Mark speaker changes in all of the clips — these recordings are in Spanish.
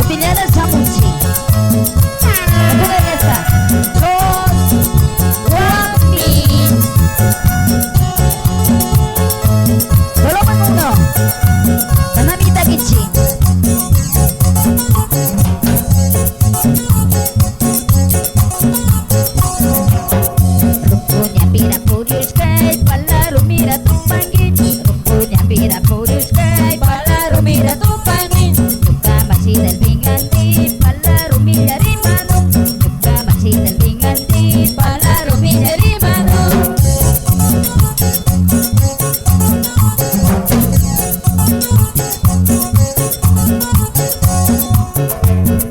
Speaker 1: Opiniones Samuchi. Esta. Dos. Wami. Volumen 1. Tanamita Kichi. Rupanya pira puriuskai, palaru mira tumpangin. Rupanya pira puriuskai, palaru mira tumpangin. Tuka masih del binganti, palaru mira rimano. Tuka masih del binganti, palaru mira rimano.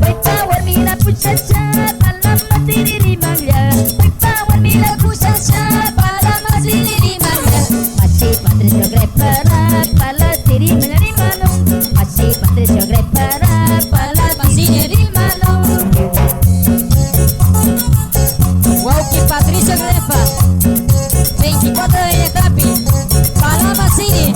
Speaker 1: Pai power mira puchacha, pala masih dirimanya. Pai power mira puchacha, pala masih dirimanya. Masih Patricio Grepara, pala dirimanya rimano. Masih Patricio Grepara, pala masih dirimano. Wow, que Patricio Grepa 24 de Tapi Palama City.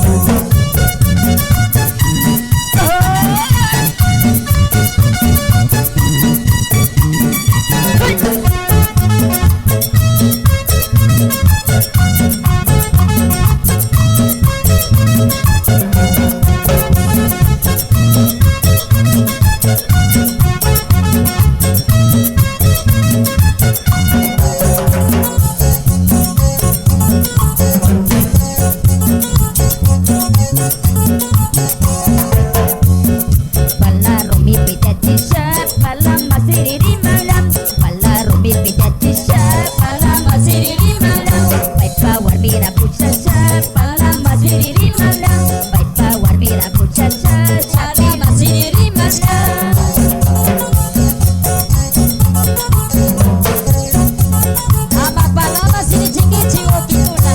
Speaker 1: Pala Rumi Pidatisha, pala masih dirimanya. Pala Rumi Pidatisha, pala masih dirimanya. Pai power mira puchacha, pala masih dirimanya. Pai power mira puchacha, pala masih dirimanya. Amak pala masih dicengkici wakituna.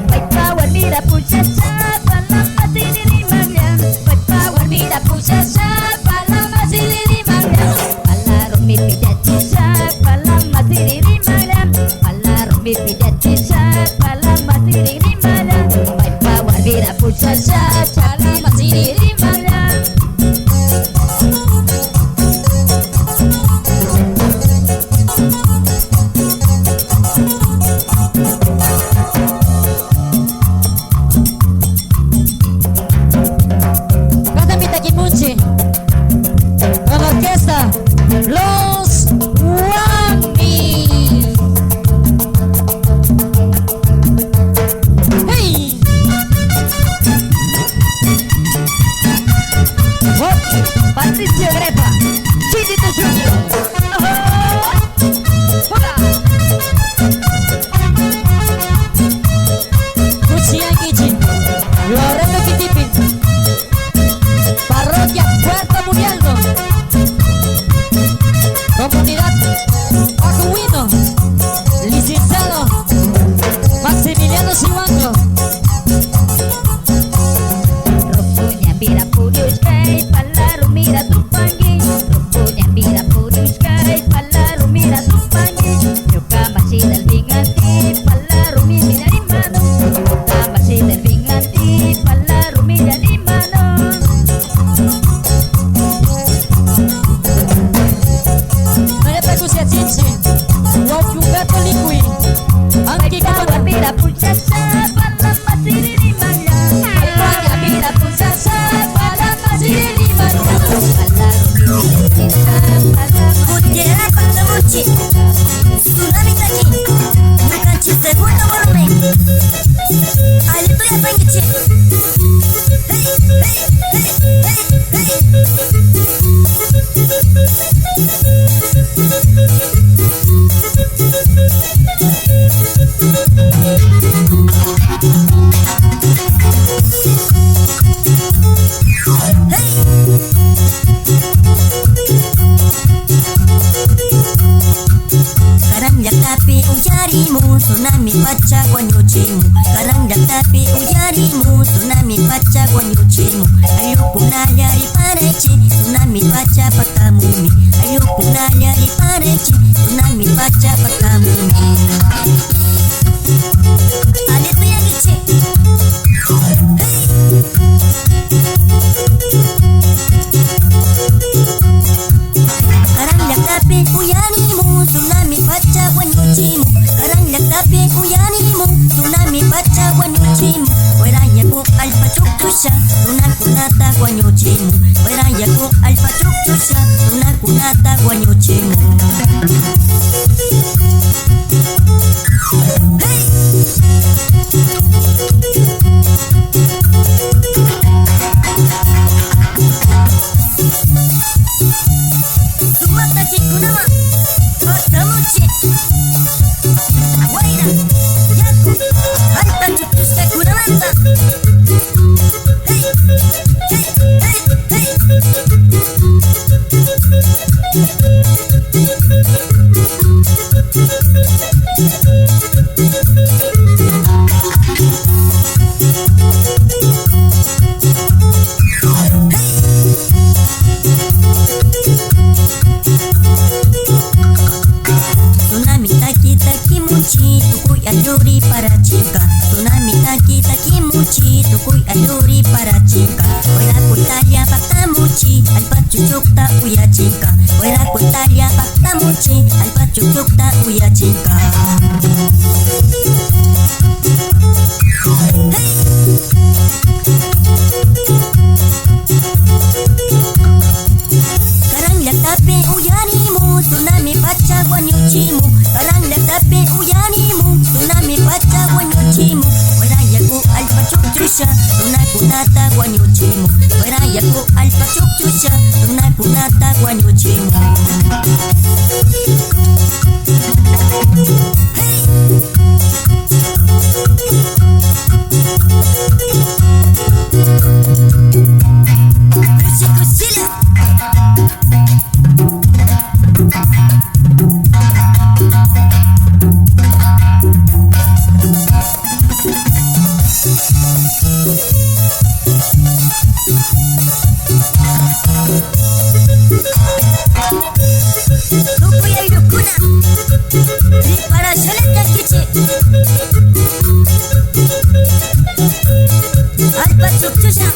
Speaker 1: Pai power mira puchacha, pala masih dirimanya. Pai power mira puchacha, pala masih dirimanya. Pala Rumi Pidatisha, pala masih dirimanya. Pala Rumi Pidatisha, pala masih dirimanya. Pai power mira puchacha, pala masih dirimanya. Canta Mita Kimuchi con la orquesta Los Wami. Hey. Oh, Patricio Grepa, Chitito Junior. Hola. Kuchian Kichi, Loreto Kitipin, Parroquia Puerto Murialdo, Comunidad Acuino, Licenciado Maximiliano Siwango. Rupanya pira puriuskai, palaru mira tumpangin. Rupanya pira puriuskai, palaru mira tumpangin. Yuka masih del binganti, palaru mira rimano. Yuka masih del binganti, palaru mira rimano. Naya tagusia cincin, wow juga pelikui. Angki kawan mira puchacha, pala masih dirimanya. Rupanya mira puchacha, pala masih dirimanya. Palaru mira puchacha, pala
Speaker 2: Pudiera con Samuchi. Tsunami Taki. Nakachi segundo volumen. Alito ya pengichi. Hey, hey, hey, hey, hey. Karang yak tapi ujarimu tsunami paca guanyucimu. Karang yak tapi ujarimu tsunami paca guanyucimu. Ayo punaya di pareci tsunami paca pakamumi. Ayo punaya di pareci tsunami paca pakamumi. Alito ya gici. chukchusha runakunata wañuchimun wayra yaku allpa chukchusha runakunata wañuchimun sumata chikunawa otamuchi wayra yaku allpa chukchusha kunamanta hey hey hey hey tsunami taki taki muchi tukuy ayuri para chica tsunami taki taki muchi tukuy ayuri para chica wayra kutaya pakta muchi alpa chuchukta uya chica wayra kutaya pakta muchi alpa chuchukta uya chica karang llaqtapi uyarimun tsunami pacha wañuchimun karang llaqtapi uyarimun tsunami pacha wañuchimun wayra yaku allpa chukchusha runakunata wañuchimun wayra yaku allpa chukchusha runakunata wañuchimun Kusikusila tukuy aylukuna preparacioneta kichi allpa chukchusha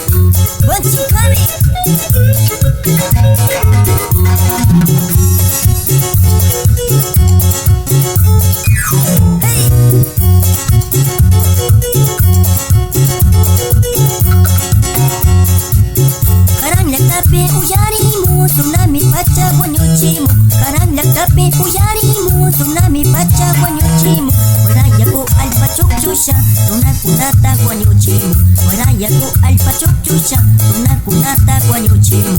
Speaker 2: wanchinkami karang llaqtapi uyarimun tsunami pacha wañuchimun karang llaqtapi uyarimun tsunami pacha wañuchimun wayra yaku allpa chukchusha runakunata wañuchimun wayra yaku allpa chukchusha runakunata wañuchimun